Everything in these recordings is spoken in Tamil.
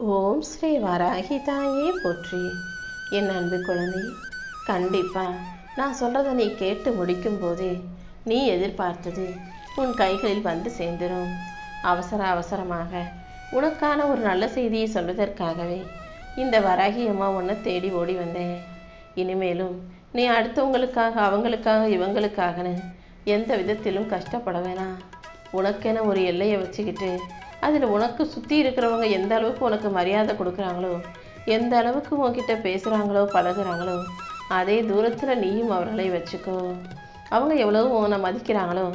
ஓம் ஸ்ரீ வராகி தாயே போற்றி. என் அன்பு குழந்தை, கண்டிப்பா நான் சொல்றதை நீ கேட்டு முடிக்கும் போதே நீ எதிர்பார்த்தது உன் கைகளில் வந்து சேர்ந்துடும். அவசரமாக உனக்கான ஒரு நல்ல செய்தியை சொல்வதற்காகவே இந்த வராகி அம்மா உன்னை தேடி ஓடி வந்தேன். இனிமேலும் நீ அடுத்தவங்களுக்காக அவங்களுக்காக இவங்களுக்காகன்னு எந்த விதத்திலும் கஷ்டப்பட வேணாம். உனக்கென ஒரு எல்லையை வச்சுக்கிட்டு அதில் உனக்கு சுற்றி இருக்கிறவங்க எந்த அளவுக்கு உனக்கு மரியாதை கொடுக்குறாங்களோ, எந்த அளவுக்கு உன்கிட்ட பேசுகிறாங்களோ பழகுறாங்களோ, அதே தூரத்தில் நீயும் அவர்களை வச்சுக்கோ. அவங்க எவ்வளவு உன்னை மதிக்கிறாங்களோ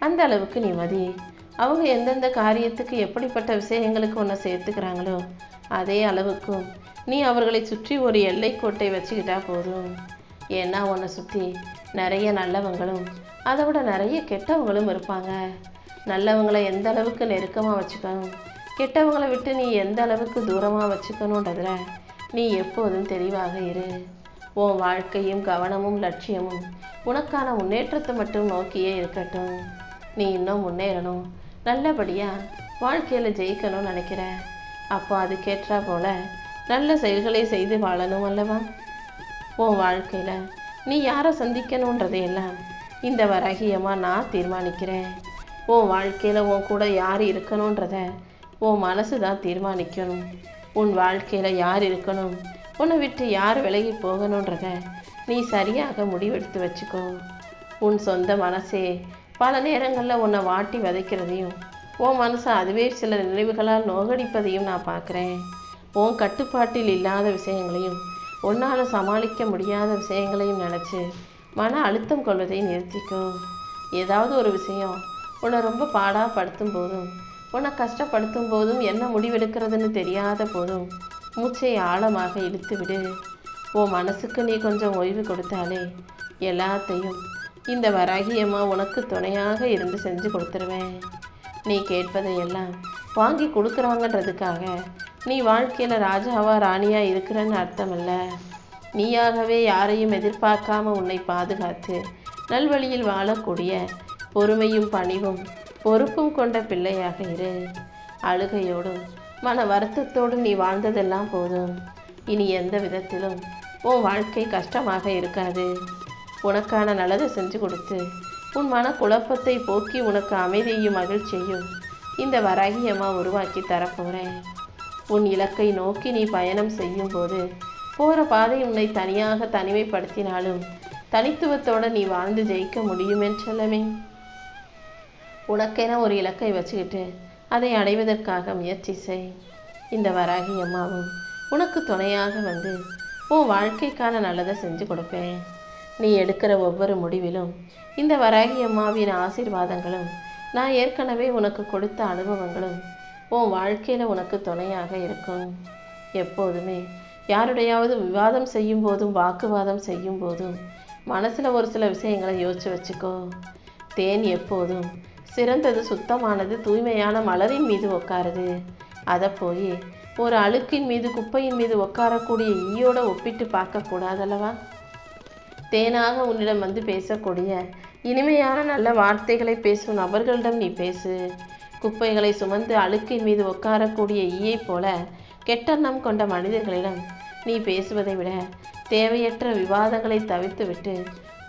அந்த அளவுக்கு நீ மதி. அவங்க எந்தெந்த காரியத்துக்கு எப்படிப்பட்ட விஷயங்களுக்கு உன்னை சேர்த்துக்கிறாங்களோ அதே அளவுக்கும் நீ அவர்களை சுற்றி ஒரு எல்லைக்கோட்டை வச்சுக்கிட்டா போதும். ஏன்னா உன்னை சுற்றி நிறைய நல்லவங்களும் அதை விட நிறைய கெட்டவங்களும் இருப்பாங்க. நல்லவங்களை எந்த அளவுக்கு நெருக்கமாக வச்சுக்கணும், கெட்டவங்களை விட்டு நீ எந்த அளவுக்கு தூரமாக வச்சுக்கணுன்றதில் நீ எப்போதும் தெளிவாக இரு. உன் வாழ்க்கையும் கவனமும் லட்சியமும் உனக்கான முன்னேற்றத்தை மட்டும் நோக்கியே இருக்கட்டும். நீ இன்னும் முன்னேறணும், நல்லபடியாக வாழ்க்கையில் ஜெயிக்கணும்னு நினைக்கிற. அப்போ அதுக்கேற்றா போல நல்ல செயல்களை செய்து வாழணும் அல்லவா? உன் வாழ்க்கையில் நீ யாரை சந்திக்கணுன்றதையெல்லாம் இந்த வராகியமாக நான் தீர்மானிக்கிறேன். உன் வாழ்க்கையில் உன் கூட யார் இருக்கணுன்றத உன் மனசு தான் தீர்மானிக்கணும். உன் வாழ்க்கையில் யார் இருக்கணும், உன்னை விட்டு யார் விலகி போகணுன்றத நீ சரியாக முடிவெடுத்து வச்சுக்கோ. உன் சொந்த மனசே பல நேரங்களில் உன்னை வாட்டி வதைக்கிறதையும் உன் மனசை அதுவே சில நினைவுகளால் நோகடிப்பதையும் நான் பார்க்குறேன். உன் கட்டுப்பாட்டில் இல்லாத விஷயங்களையும் உன்னால் சமாளிக்க முடியாத விஷயங்களையும் நினச்சி மன அழுத்தம் கொள்வதை நிறுத்திக்கோ. ஏதாவது ஒரு விஷயம் உன்னை ரொம்ப பாடாப்படுத்தும் போதும், உன்னை கஷ்டப்படுத்தும் போதும், என்ன முடிவெடுக்கிறதுன்னு தெரியாத போதும் மூச்சை ஆழமாக இழுத்து விடு. உன் மனசுக்கு நீ கொஞ்சம் ஓய்வு கொடுத்தாலே எல்லாத்தையும் இந்த வராகியம்மா உனக்கு துணையாக இருந்து செஞ்சு கொடுத்துருவேன். நீ கேட்பதையெல்லாம் வாங்கி கொடுக்குறாங்கன்றதுக்காக நீ வாழ்க்கையில் ராஜாவா ராணியா இருக்கிறன்னு அர்த்தம் இல்லை. நீயாகவே யாரையும் எதிர்பார்க்காம உன்னை பாதுகாத்து நல்வழியில் வாழக்கூடிய பொறுமையும் பணிவும் பொறுப்பும் கொண்ட பிள்ளையாக இரு. அழுகையோடும் மன வருத்தத்தோடும் நீ வாழ்ந்ததெல்லாம் போதும். இனி எந்த விதத்திலும் உன் வாழ்க்கை கஷ்டமாக இருக்காது. உனக்கான நல்லதை செஞ்சு கொடுத்து உன் மன குழப்பத்தை போக்கி உனக்கு அமைதியையும் மகிழ்ச்சியையும் இந்த வராகியம்மா உருவாக்கி தரப்போகிறேன். உன் இலக்கை நோக்கி நீ பயணம் செய்யும் போது போகிற பாதை உன்னை தனியாக தனிமைப்படுத்தினாலும் தனித்துவத்தோடு நீ வாழ்ந்து ஜெயிக்க முடியும் என்றல்லமே. உனக்கென ஒரு இலக்கை வச்சுக்கிட்டு அதை அடைவதற்காக முயற்சி செய். இந்த வராகி அம்மாவும் உனக்கு துணையாக வந்து உன் வாழ்க்கைக்கான நல்லதை செஞ்சு கொடுப்பேன். நீ எடுக்கிற ஒவ்வொரு முடிவிலும் இந்த வராகி அம்மாவின் ஆசீர்வாதங்களும் நான் ஏற்கனவே உனக்கு கொடுத்த அனுபவங்களும் உன் வாழ்க்கையில் உனக்கு துணையாக இருக்கும். எப்போதுமே யாருடையாவது விவாதம் செய்யும் போதும் வாக்குவாதம் செய்யும் போதும் மனசில் ஒரு சில விஷயங்களை யோசிச்சு வச்சுக்கோ. தேன் எப்போதும் சிறந்தது, சுத்தமானது, தூய்மையான மலரின் மீது உட்காருது. அதை போய் ஒரு அழுக்கின் மீது குப்பையின் மீது உட்காரக்கூடிய ஈயோட ஒப்பிட்டு பார்க்கக்கூடாதல்லவா? தேனாக உன்னிடம் வந்து பேசக்கூடிய இனிமையான நல்ல வார்த்தைகளை பேசும் நபர்களிடம் நீ பேசு. குப்பைகளை சுமந்து அழுக்கின் மீது உட்காரக்கூடிய ஈயை போல கெட்டெண்ணம் கொண்ட மனிதர்களிடம் நீ பேசுவதை விட தேவையற்ற விவாதங்களை தவிர்த்துவிட்டு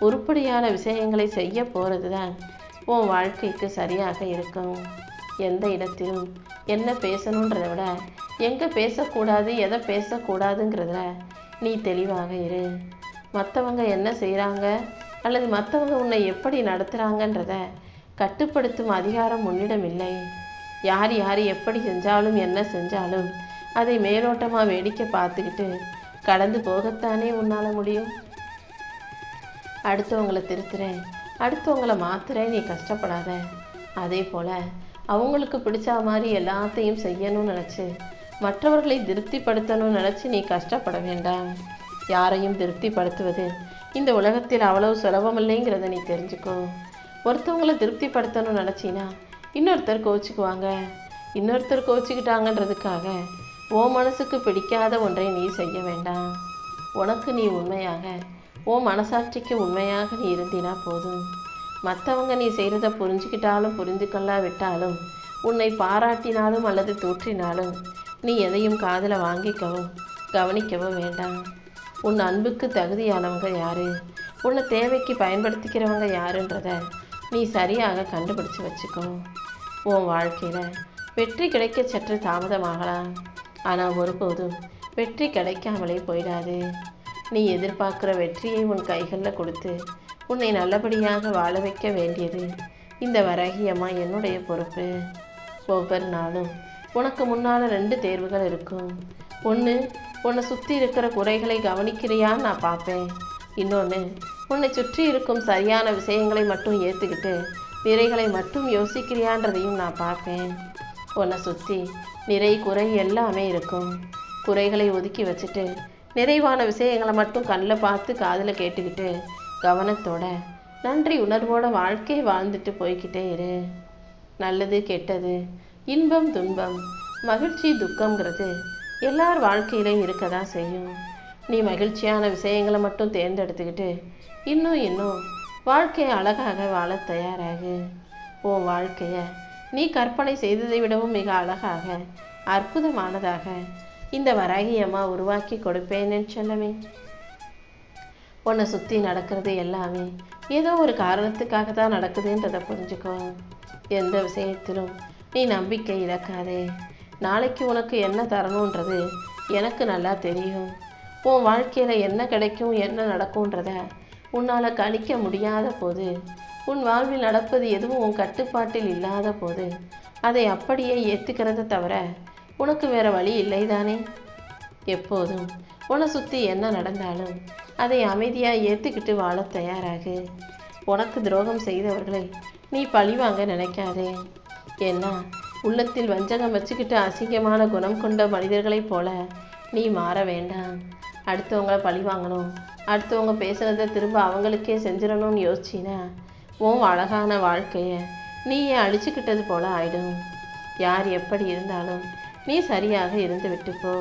உருப்படியான விஷயங்களை செய்ய போகிறது தான் உன் வாழ்க்கைக்கு சரியாக இருக்கும். எந்த இடத்திலும் என்ன பேசணுன்றதை விட எங்கே பேசக்கூடாது, எதை பேசக்கூடாதுங்கிறதுல நீ தெளிவாக இரு. மற்றவங்க என்ன செய்கிறாங்க அல்லது மற்றவங்க உன்னை எப்படி நடத்துகிறாங்கன்றத கட்டுப்படுத்தும் அதிகாரம் உன்னிடம் இல்லை. யார் யார் எப்படி செஞ்சாலும் என்ன செஞ்சாலும் அதை மேலோட்டமாக வேடிக்கை பார்த்துக்கிட்டு கடந்து போகத்தானே உன்னால் முடியும். அடுத்தவங்களை திருத்துறேன், அடுத்தவங்களை மாத்துறேன், நீ கஷ்டப்படாத. அதே போல் அவங்களுக்கு பிடிச்ச மாதிரி எல்லாத்தையும் செய்யணும்னு நினச்சி மற்றவர்களை திருப்திப்படுத்தணும்னு நினச்சி நீ கஷ்டப்பட வேண்டாம். யாரையும் திருப்திப்படுத்துவது இந்த உலகத்தில் அவ்வளவு சுலபமில்லைங்கிறத நீ தெரிஞ்சுக்கோ. ஒருத்தவங்களை திருப்திப்படுத்தணும்னு நினச்சின்னா இன்னொருத்தர் கோச்சிக்குவாங்க. இன்னொருத்தர் கோச்சிக்கிட்டாங்கன்றதுக்காக உன் மனசுக்கு பிடிக்காத ஒன்றை நீ செய்ய வேண்டாம். உனக்கு நீ உண்மையாக உன் மனசாட்சிக்கு உண்மையாக நீ இருந்தினா போதும். மற்றவங்க நீ செய்கிறத புரிஞ்சுக்கிட்டாலும் புரிஞ்சுக்கொள்ளா விட்டாலும் உன்னை பாராட்டினாலும் அல்லது தூற்றினாலும் நீ எதையும் காதில் வாங்கிக்கவோ கவனிக்கவோ வேண்டாம். உன் அன்புக்கு தகுதியானவங்க யாரு, உன்னை தேவைக்கு பயன்படுத்திக்கிறவங்க யாருன்றத நீ சரியாக கண்டுபிடிச்சு வச்சுக்கோ. உன் வாழ்க்கையில் வெற்றி கிடைக்க சற்று தாமதமாகலாம், ஆனால் ஒருபோதும் வெற்றி கிடைக்காமலே போயிடாது. நீ எதிர்பார்க்குற வெற்றியை உன் கைகளில் கொடுத்து உன்னை நல்லபடியாக வாழ வைக்க வேண்டியது இந்த வராகி அம்மா என்னுடைய பொறுப்பு. ஒவ்வொரு நாளும் உனக்கு முன்னால் 2 தேர்வுகள் இருக்கும். ஒன்று, உன்னை சுற்றி இருக்கிற குறைகளை கவனிக்கிறியான்னு நான் பார்ப்பேன். இன்னொன்று, உன்னை சுற்றி இருக்கும் சரியான விஷயங்களை மட்டும் ஏற்றுக்கிட்டு நிறைகளை மட்டும் யோசிக்கிறியான்றதையும் நான் பார்ப்பேன். உன்னை சுற்றி நிறை குறை எல்லாமே இருக்கும். குறைகளை ஒதுக்கி வச்சுட்டு நிறைவான விஷயங்களை மட்டும் கண்ணில் பார்த்து காதில் கேட்டுக்கிட்டு கவனத்தோட நன்றி உணர்வோட வாழ்க்கையை வாழ்ந்துட்டு போய்கிட்டே இரு. நல்லது கெட்டது, இன்பம் துன்பம், மகிழ்ச்சி துக்கம்ங்கிறது எல்லார் வாழ்க்கையிலையும் இருக்க தான் செய்யும். நீ மகிழ்ச்சியான விஷயங்களை மட்டும் தேர்ந்தெடுத்துக்கிட்டு இன்னும் வாழ்க்கையை அழகாக வாழ தயாராகு. உன் வாழ்க்கையை நீ கற்பனை செய்ததை விடவும் மிக அழகாக அற்புதமானதாக இந்த வராகி அம்மா உருவாக்கி கொடுப்பேன்னு சொல்லவே. உன்னை சுற்றி நடக்கிறது எல்லாமே ஏதோ ஒரு காரணத்துக்காக தான் நடக்குதுன்றதை புரிஞ்சுக்கோ. எந்த விஷயத்திலும் நீ நம்பிக்கை இழக்காதே. நாளைக்கு உனக்கு என்ன தரணுன்றது எனக்கு நல்லா தெரியும். உன் வாழ்க்கையில் என்ன கிடைக்கும் என்ன நடக்கும்ன்றத உன்னால் கணிக்க முடியாத போது, உன் வாழ்வில் நடப்பது எதுவும் உன் கட்டுப்பாட்டில் இல்லாத போது அதை அப்படியே ஏற்றுக்கிறத தவிர உனக்கு வேறு வழி இல்லைதானே. எப்போதும் உன்னை சுற்றி என்ன நடந்தாலும் அதை அமைதியாக ஏற்றுக்கிட்டு வாழ தயாராகு. உனக்கு துரோகம் செய்தவர்களை நீ பழிவாங்க நினைக்காதே. ஏன்னா உள்ளத்தில் வஞ்சகம் வச்சுக்கிட்டு அசிங்கமான குணம் கொண்ட மனிதர்களைப் போல நீ மாற வேண்டாம். அடுத்தவங்களை பழி வாங்கணும், அடுத்தவங்க பேசுனதை திரும்ப அவங்களுக்கே செஞ்சிடணும்னு யோசிச்சினா உன் அழகான வாழ்க்கையை நீயே அழிச்சுக்கிட்டது போல ஆயிடும். யார் எப்படி இருந்தாலும் நீ சரியாக இருந்து விட்டுப்போ.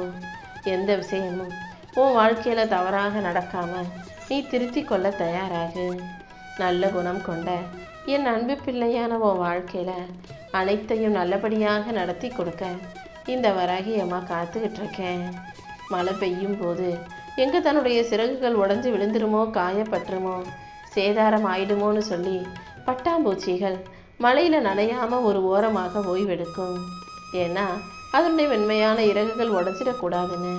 எந்த விஷயமும் உன் வாழ்க்கையில் தவறாக நடக்காமல் நீ திருத்தி கொள்ள தயாராகு. நல்ல குணம் கொண்ட என் அன்பு பிள்ளையான உன் வாழ்க்கையில் அனைத்தையும் நல்லபடியாக நடத்தி கொடுக்க இந்த வராகி அம்மா காத்துக்கிட்டு இருக்கேன். மழை பெய்யும் போது எங்கே தன்னுடைய சிறகுகள் உடஞ்சி விழுந்துருமோ, காயப்பட்டுருமோ, சேதாரம் ஆயிடுமோன்னு சொல்லி பட்டாம்பூச்சிகள் மழையில் நனையாமல் ஒரு ஓரமாக ஓய்வெடுக்கும். ஏன்னா அதனுடைய மென்மையான இறகுகள் உடஞ்சிடக்கூடாதுன்னு.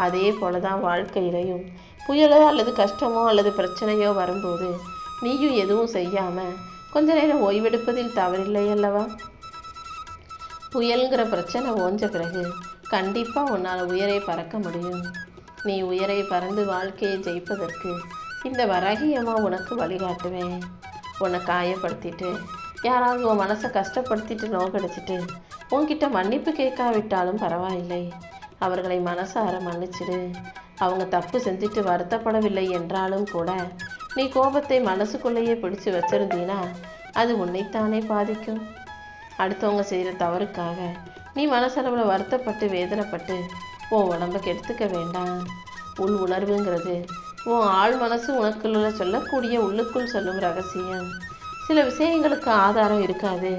அதே போல தான் வாழ்க்கையிலையும் புயலோ அல்லது கஷ்டமோ அல்லது பிரச்சனையோ வரும்போது நீயும் எதுவும் செய்யாமல் கொஞ்ச நேரம் ஓய்வெடுப்பதில் தவறில்லை அல்லவா? புயல்கிற பிரச்சனை ஓஞ்ச பிறகு கண்டிப்பாக உன்னால் உயரை பறக்க முடியும். நீ உயரை பறந்து வாழ்க்கையை ஜெயிப்பதற்கு இந்த வராகி அம்மா உனக்கு வழிகாட்டுவேன். உன்னை காயப்படுத்திட்டு யாராவது உன் மனசை கஷ்டப்படுத்திட்டு நோக்கடிச்சிட்டு உன்கிட்ட மன்னிப்பு கேட்காவிட்டாலும் பரவாயில்லை. அவர்களை மனசார மன்னிச்சிடு. அவங்க தப்பு செஞ்சுட்டு வருத்தப்படவில்லை என்றாலும் கூட நீ கோபத்தை மனசுக்குள்ளேயே பிடிச்சு வச்சிருந்தீனா அது உன்னைத்தானே பாதிக்கும். அடுத்தவங்க செய்கிற தவறுக்காக நீ மனசளவில் வருத்தப்பட்டு வேதனைப்பட்டு உன் உடம்பை கெடுத்துக்க வேண்டாம். உள் உணர்வுங்கிறது உன் ஆள் மனசு உனக்குள்ள சொல்லக்கூடிய உள்ளுக்குள் சொல்லும் ரகசியம். சில விஷயங்களுக்கு ஆதாரம் இருக்காது,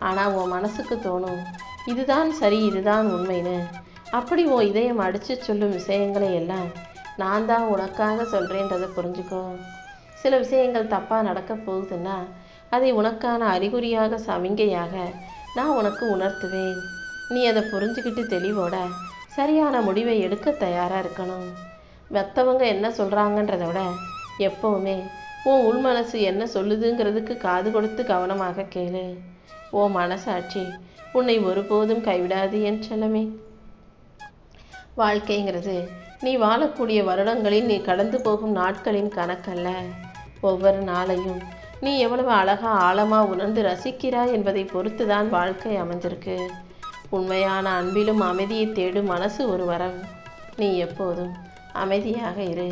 ஆனால் உன் மனசுக்கு தோணும் இதுதான் சரி, இதுதான் உண்மைன்னு. அப்படி உன் இதயம் அடித்து சொல்லும் விஷயங்களை எல்லாம் நான் தான் உனக்காக சொல்கிறேன்றதை புரிஞ்சுக்கோ. சில விஷயங்கள் தப்பாக நடக்க போகுதுன்னா அதை உனக்கான அறிகுறியாக சமிங்கையாக நான் உனக்கு உணர்த்துவேன். நீ அதை புரிஞ்சுக்கிட்டு தெளிவோட சரியான முடிவை எடுக்க தயாராக இருக்கணும். மற்றவங்க என்ன சொல்கிறாங்கன்றதை விட எப்போவுமே உன் உள் மனசு என்ன சொல்லுதுங்கிறதுக்கு காது கொடுத்து கவனமாக கேளு. உன் மனசாட்சி உன்னை ஒருபோதும் கைவிடாது என் செல்லமே. வாழ்க்கைங்கிறது நீ வாழக்கூடிய வருடங்களில் நீ கடந்து போகும் நாட்களின் கணக்கல்ல. ஒவ்வொரு நாளையும் நீ எவ்வளவு அழகா ஆழமாக உணர்ந்து ரசிக்கிறாய் என்பதை பொறுத்து தான் வாழ்க்கை அமைஞ்சிருக்கு. உண்மையான அன்பிலும் அமைதியை தேடும் மனசு ஒரு வரம். நீ எப்போதும் அமைதியாக இரு.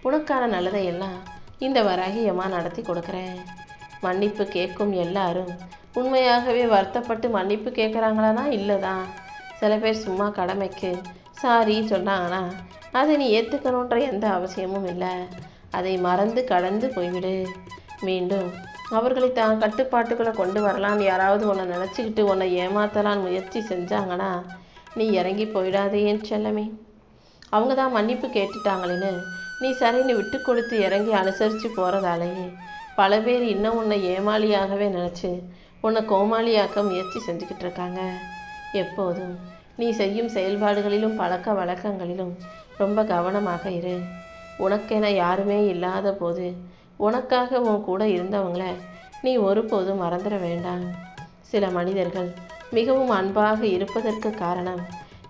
உனக்கான நல்லதையெல்லாம் இந்த வராகி அம்மா நடத்தி கொடுக்குறேன். மன்னிப்பு கேட்கும் எல்லாரும் உண்மையாகவே வருத்தப்பட்டு மன்னிப்பு கேட்குறாங்களானா இல்லை தான். சில பேர் சும்மா கடமைக்கு சாரி சொன்னாங்கன்னா அதை நீ ஏற்றுக்கணுன்ற எந்த அவசியமும் இல்லை. அதை மறந்து கடந்து போய்விடு. மீண்டும் அவர்களை தான் கட்டுப்பாட்டுக்குள்ளே கொண்டு வரலான்னு யாராவது உன்னை நினச்சிக்கிட்டு உன்னை ஏமாத்தலான்னு முயற்சி செஞ்சாங்கன்னா நீ இறங்கி போயிடாதே என் செல்லமே. அவங்க தான் மன்னிப்பு கேட்டுட்டாங்களேன்னு நீ சரின்னு விட்டு கொடுத்து இறங்கி அனுசரித்து போகிறதாலேயே பல பேர் இன்னும் உன்னை ஏமாளியாகவே நினச்சி உன்னை கோமாளியாக்க முயற்சி செஞ்சுக்கிட்டு இருக்காங்க. எப்போதும் நீ செய்யும் செயல்பாடுகளிலும் பழக்க வழக்கங்களிலும் ரொம்ப கவனமாக இரு. உனக்கென யாருமே இல்லாத போது உனக்காக உன் கூட இருந்தவங்கள நீ ஒருபோதும் மறந்துட வேண்டாம். சில மனிதர்கள் மிகவும் அன்பாக இருப்பதற்கு காரணம்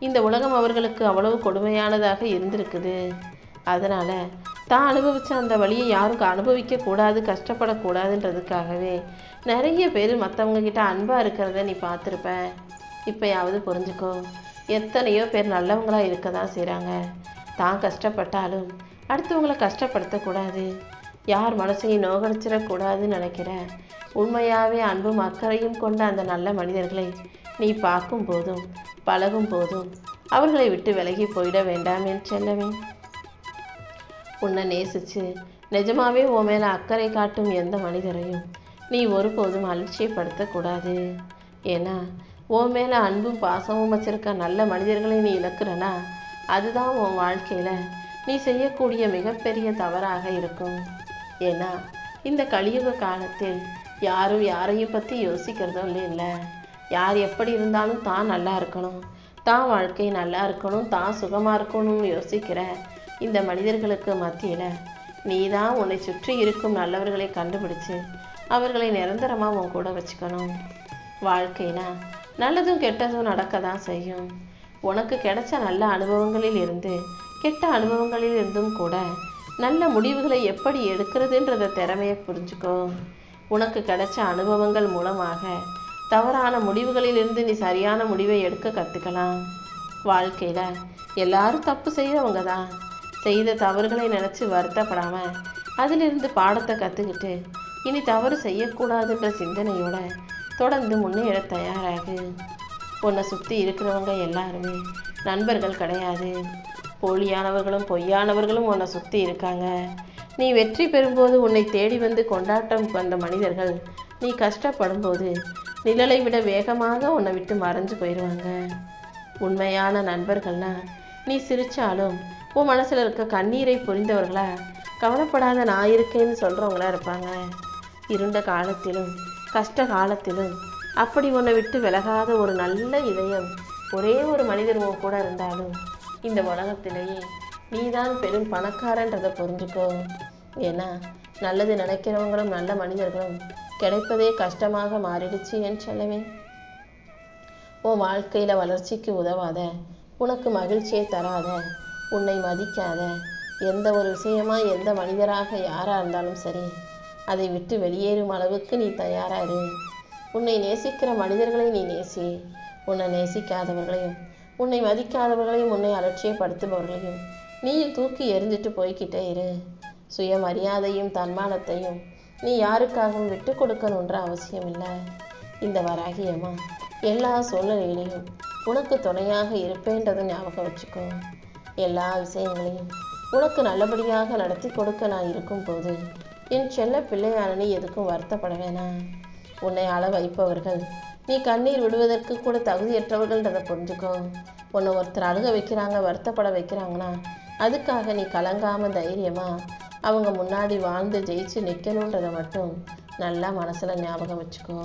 இந்த உலகம் அவர்களுக்கு அவ்வளவு கொடுமையானதாக இருந்திருக்குது. அதனால் தான் அனுபவித்த அந்த வழியை யாரும் அனுபவிக்க கூடாது, கஷ்டப்படக்கூடாதுன்றதுக்காகவே நிறைய பேர் மற்றவங்க கிட்ட அன்பாக இருக்கிறத நீ பார்த்துருப்ப. இப்போயாவது புரிஞ்சுக்கோ, எத்தனையோ பேர் நல்லவங்களாக இருக்க தான் செய்கிறாங்க. தான் கஷ்டப்பட்டாலும் அடுத்தவங்களை கஷ்டப்படுத்தக்கூடாது, யார் மனசையும் நோகடிச்சிடக்கூடாதுன்னு நினைக்கிற உண்மையாகவே அன்பும் அக்கறையும் கொண்ட அந்த நல்ல மனிதர்களை நீ பார்க்கும் போதும் பழகும் போதும் அவர்களை விட்டு விலகி போயிட வேண்டாம் என் செல்லமே. உன்னை நேசித்து நிஜமாவே உன் மேலே அக்கறை காட்டும் எந்த மனிதரையும் நீ ஒருபோதும் அலட்சியப்படுத்தக்கூடாது. ஏன்னா உன் மேலே அன்பும் பாசமும் வச்சிருக்க நல்ல மனிதர்களை நீ இழக்கிறனா அதுதான் உன் வாழ்க்கையில் நீ செய்யக்கூடிய மிகப்பெரிய தவறாக இருக்கும். ஏன்னா இந்த கலியுக காலத்தில் யாரும் யாரையும் பற்றி யோசிக்கிறதும் இல்லை. யார் எப்படி இருந்தாலும் தான் நல்லா இருக்கணும், தான் வாழ்க்கை நல்லா இருக்கணும், தான் சுகமாக இருக்கணும்னு யோசிக்கிற இந்த மனிதர்களுக்கு மத்தியில் நீ தான் உன்னை சுற்றி இருக்கும் நல்லவர்களை கண்டுபிடிச்சு அவர்களை நிரந்தரமாக உன் கூட வச்சுக்கணும். வாழ்க்கைனா நல்லதும் கெட்டதும் நடக்க தான் செய்யும். உனக்கு கிடைச்ச நல்ல அனுபவங்களில் இருந்து கெட்ட அனுபவங்களில் இருந்தும் கூட நல்ல முடிவுகளை எப்படி எடுக்கிறதுன்றத திறமையை புரிஞ்சுக்கோ. உனக்கு கிடைச்ச அனுபவங்கள் மூலமாக தவறான முடிவுகளிலிருந்து நீ சரியான முடிவை எடுக்க கற்றுக்கலாம். வாழ்க்கையில் எல்லாரும் தப்பு செய்கிறவங்க தான். செய்த தவறுகளை நினச்சி வருத்தப்படாமல் அதிலிருந்து பாடத்தை கற்றுக்கிட்டு இனி தவறு செய்யக்கூடாதுன்ற சிந்தனையோட தொடர்ந்து முன்னேற தயாராகு. உன்னை சுற்றி இருக்கிறவங்க எல்லாருமே நண்பர்கள் கிடையாது. போலியானவர்களும் பொய்யானவர்களும் உன்னை சுற்றி இருக்காங்க. நீ வெற்றி பெறும்போது உன்னை தேடி வந்து கொண்டாட்டம் வந்த மனிதர்கள் நீ கஷ்டப்படும்போது நிழலை விட வேகமாக உன்னை விட்டு மறைஞ்சு போயிடுவாங்க. உண்மையான நண்பர்கள்னா நீ சிரித்தாலும் உன் மனசில் இருக்க கண்ணீரை புரிந்தவர்களா கவலைப்படாத நான் இருக்கேன்னு சொல்கிறவங்களா இருப்பாங்க. இருண்ட காலத்திலும் கஷ்ட காலத்திலும் அப்படி உன்னை விட்டு விலகாத ஒரு நல்ல இதயம் ஒரே ஒரு மனிதர் உன் கூட இருந்தாலும் இந்த உலகத்திலேயே நீதான் பெரும் பணக்காரன்றதை புரிஞ்சுக்கோ. ஏன்னா நல்லது நினைக்கிறவங்களும் நல்ல மனிதர்களும் கிடைப்பதே கஷ்டமாக மாறிடுச்சு என் செல்லவே. உன் வாழ்க்கையில் வளர்ச்சிக்கு உதவாத, உனக்கு மகிழ்ச்சியை தராத, உன்னை மதிக்காத எந்த ஒரு விஷயமா எந்த மனிதராக யாராக இருந்தாலும் சரி அதை விட்டு வெளியேறும் அளவுக்கு நீ தயாராக இரு. உன்னை நேசிக்கிற மனிதர்களை நீ நேசி. உன்னை நேசிக்காதவர்களையும் உன்னை மதிக்காதவர்களையும் உன்னை அலட்சியப்படுத்துபவர்களையும் நீயும் தூக்கி எறிஞ்சிட்டு போய்கிட்டே இரு. சுயமரியாதையும் தன்மானத்தையும் நீ யாருக்காகவும் விட்டு கொடுக்கணுன்ற அவசியம் இல்லை. இந்த வராகியம்மா எல்லா சூழ்நிலையிலையும் உனக்கு துணையாக இருப்பேன்றதை ஞாபகம் வச்சுக்கோ. எல்லா விஷயங்களையும் உனக்கு நல்லபடியாக நடத்தி கொடுக்க நான் இருக்கும்போது என் செல்ல பிள்ளையான நீ எதுக்கும் வருத்தப்பட வேணாம். உன்னை அள வைப்பவர்கள் நீ கண்ணீர் விடுவதற்கு கூட தகுதியற்றவர்கள்ன்றதை புரிஞ்சுக்கோ. உன்னை ஒருத்தர் அழுக வைக்கிறாங்க, வருத்தப்பட வைக்கிறாங்கன்னா அதுக்காக நீ கலங்காமல் தைரியமாக அவங்க முன்னாடி வாழ்ந்து ஜெயிச்சு நிற்கணுன்றதை மட்டும் நல்லா மனசில் ஞாபகம் வச்சுக்கோ.